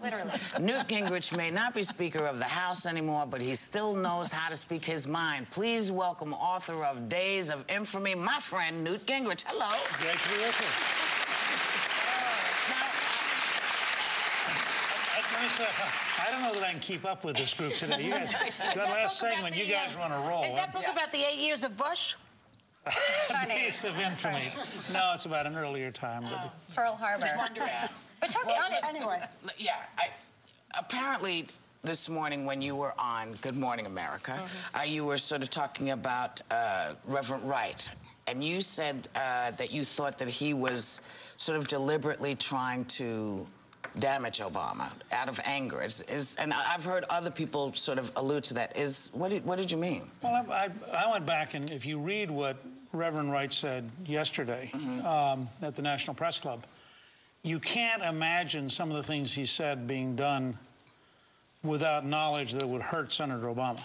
Literally. Newt Gingrich may not be Speaker of the House anymore, but he still knows how to speak his mind. Please welcome author of Days of Infamy, my friend Newt Gingrich. Hello. Great to be with you. Let me say, I don't know that I can keep up with this group today. You guys, that last segment, you guys were on a roll. Is that book about the 8 years of Bush? Days of Infamy. No, it's about an earlier time. But... Pearl Harbor. But talking on it anyway. Yeah, apparently this morning when you were on Good Morning America, you were sort of talking about Reverend Wright, and you said that you thought that he was sort of deliberately trying to damage Obama out of anger. And I've heard other people sort of allude to that. What did you mean? Well, I went back, and if you read what Reverend Wright said yesterday at the National Press Club, you can't imagine some of the things he said being done without knowledge that it would hurt Senator Obama.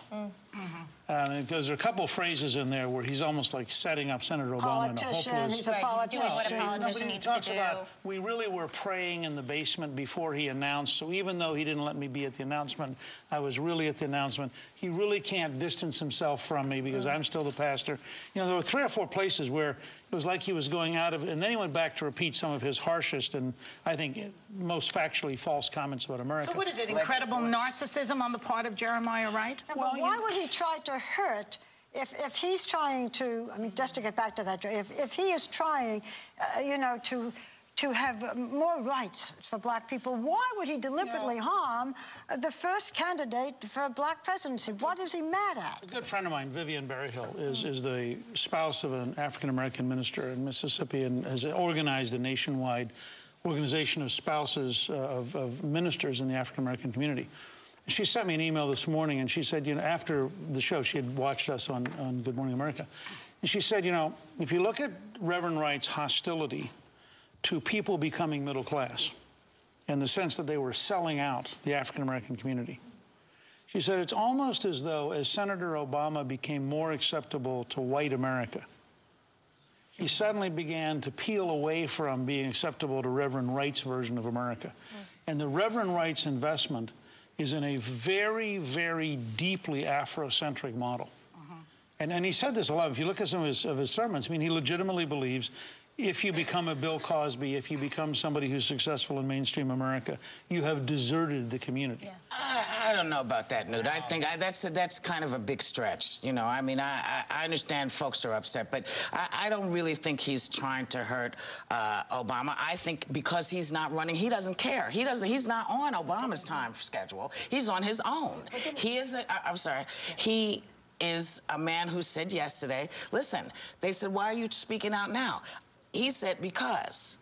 Because there are a couple of phrases in there where he's almost like setting up Senator Obama in a hopeless... He's a politician. Doing what a politician needs to do. About, we really were praying in the basement before he announced, so even though he didn't let me be at the announcement, I was really at the announcement. He really can't distance himself from me because I'm still the pastor. You know, there were 3 or 4 places where it was like he was going out of... And then he went back to repeat some of his harshest and, I think, most factually false comments about America. So what is it, incredible narcissism on the part of Jeremiah Wright? Well, why would he try to hurt if he's trying to, I mean, just to get back to that, if he is trying, you know, to have more rights for black people, why would he deliberately harm the first candidate for black presidency? What is he mad at? A good friend of mine, Vivian Berryhill, is the spouse of an African-American minister in Mississippi and has organized a nationwide organization of spouses of ministers in the African-American community. She sent me an email this morning, and she said, you know, after the show, she had watched us on Good Morning America, and she said, you know, if you look at Reverend Wright's hostility to people becoming middle class, in the sense that they were selling out the African-American community, she said it's almost as though as Senator Obama became more acceptable to white America, he suddenly began to peel away from being acceptable to Reverend Wright's version of America. And the Reverend Wright's investment is in a very, very deeply Afrocentric model. And he said this a lot. If you look at some of his sermons, I mean, he legitimately believes if you become a Bill Cosby, if you become somebody who's successful in mainstream America, you have deserted the community. I don't know about that, Newt. I think that's kind of a big stretch. You know, I mean, I understand folks are upset, but I don't really think he's trying to hurt Obama. I think because he's not running, he doesn't care. He's not on Obama's time schedule. He's on his own. He is he is a man who said yesterday, listen, they said, why are you speaking out now? He said, because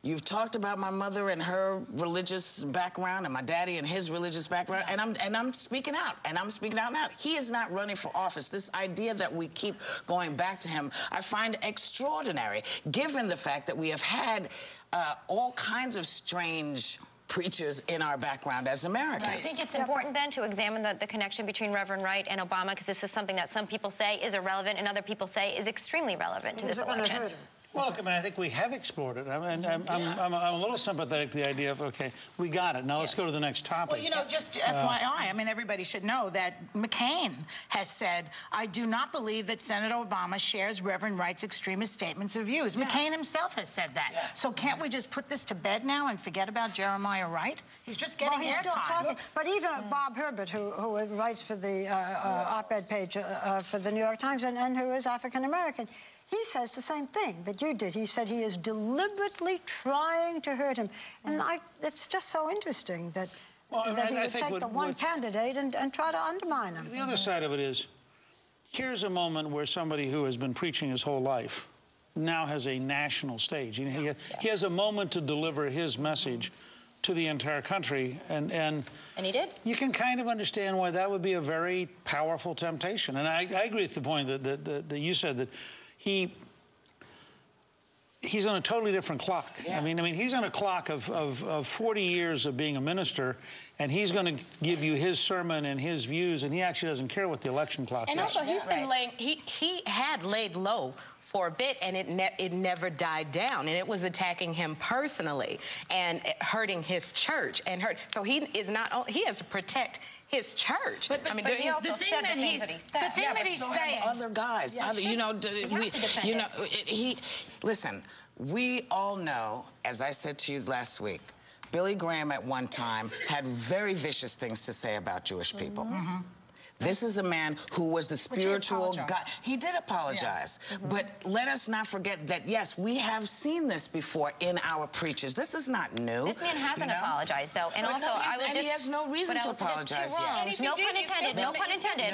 you've talked about my mother and her religious background and my daddy and his religious background, and I'm speaking out, and I'm speaking out now. He is not running for office. This idea that we keep going back to him, I find extraordinary, given the fact that we have had all kinds of strange preachers in our background as Americans. I think it's important then to examine the connection between Reverend Wright and Obama, because this is something that some people say is irrelevant and other people say is extremely relevant to this election. Well, look, I mean, I think we have explored it. I mean, I'm a little sympathetic to the idea of, okay, we got it. Now let's go to the next topic. Well, you know, just FYI, I mean, everybody should know that McCain has said, I do not believe that Senator Obama shares Reverend Wright's extremist statements or views. McCain himself has said that. So can't we just put this to bed now and forget about Jeremiah Wright? He's just getting he's still airtime. talking. But even Bob Herbert, who writes for the op-ed page for the New York Times and who is African-American, he says the same thing that you did. He said he is deliberately trying to hurt him. And it's just so interesting that, he would take the one candidate and try to undermine him. The other side of it is, here's a moment where somebody who has been preaching his whole life now has a national stage. You know, he has a moment to deliver his message to the entire country, and he did. You can kind of understand why that would be a very powerful temptation. And I agree with the point that you said, that he's on a totally different clock. I mean, he's on a clock of 40 years of being a minister, and he's going to give you his sermon and his views, and he actually doesn't care what the election clock is. And also, he's been laying, he had laid low for a bit, and it never died down, and it was attacking him personally and hurting his church so he has to protect his church. But he also said the things that he said. The thing that he's saying. Other guys, listen. We all know, as I said to you last week, Billy Graham at one time had very vicious things to say about Jewish people. This is a man who was the spiritual guy. He did apologize. But let us not forget that, yes, we have seen this before in our preachers. This is not new. This man hasn't apologized, though. And also, he has no reason to apologize yet. No pun intended. No pun intended.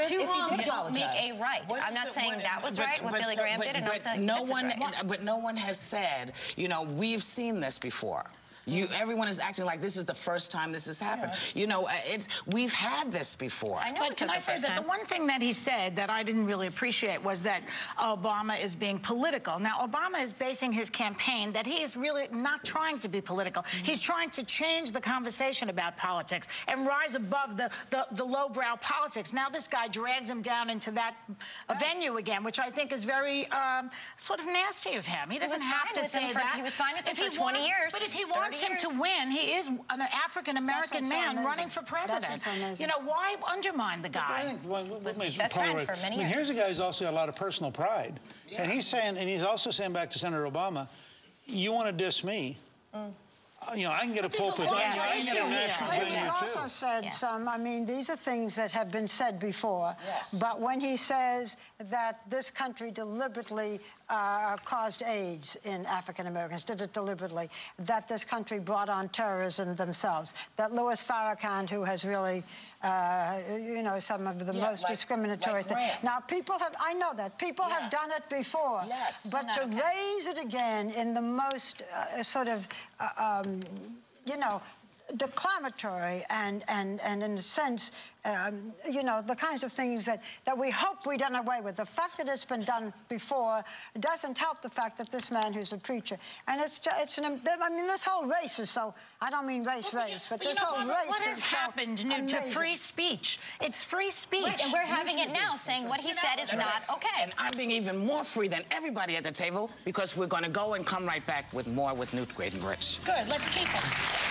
Two wrongs don't make a right. I'm not saying that was right, what Billy Graham did, and I'm saying this is right. But no one has said, you know, we've seen this before. Everyone is acting like this is the first time this has happened. You know, we've had this before. I know. But can I say that the one thing that he said that I didn't really appreciate was that Obama is being political. Now, Obama is basing his campaign that he is really not trying to be political. He's trying to change the conversation about politics and rise above the lowbrow politics. Now this guy drags him down into that venue again, which I think is very sort of nasty of him. He doesn't have to say that. He was fine with him for 20 years. But if he wants him to win, he is an African-American man running for president. You know, why undermine the guy? Best friend for many years. Here's a guy who's also got a lot of personal pride. And he's saying, and he's also saying back to Senator Obama, you want to diss me? You know, I can get a pulpit. I can get a national venue, He's also said some, I mean, these are things that have been said before. But when he says that this country deliberately caused AIDS in African Americans, did it deliberately, that this country brought on terrorism themselves, that Louis Farrakhan, who has really, you know, some of the most discriminatory things. Now, people have, I know that, people have done it before. But to raise it again in the most sort of, you know, declamatory and in a sense, you know, the kinds of things that we hope we done away with. The fact that it's been done before doesn't help the fact that this man who's a preacher, and I mean, this whole race is so, I don't mean race, but this whole race what has happened, Newt, to free speech? It's free speech. Right, and we're having it now, saying what he said is not okay. And I'm being even more free than everybody at the table because we're going to go and come right back with more with Newt Gingrich. Good, let's keep it.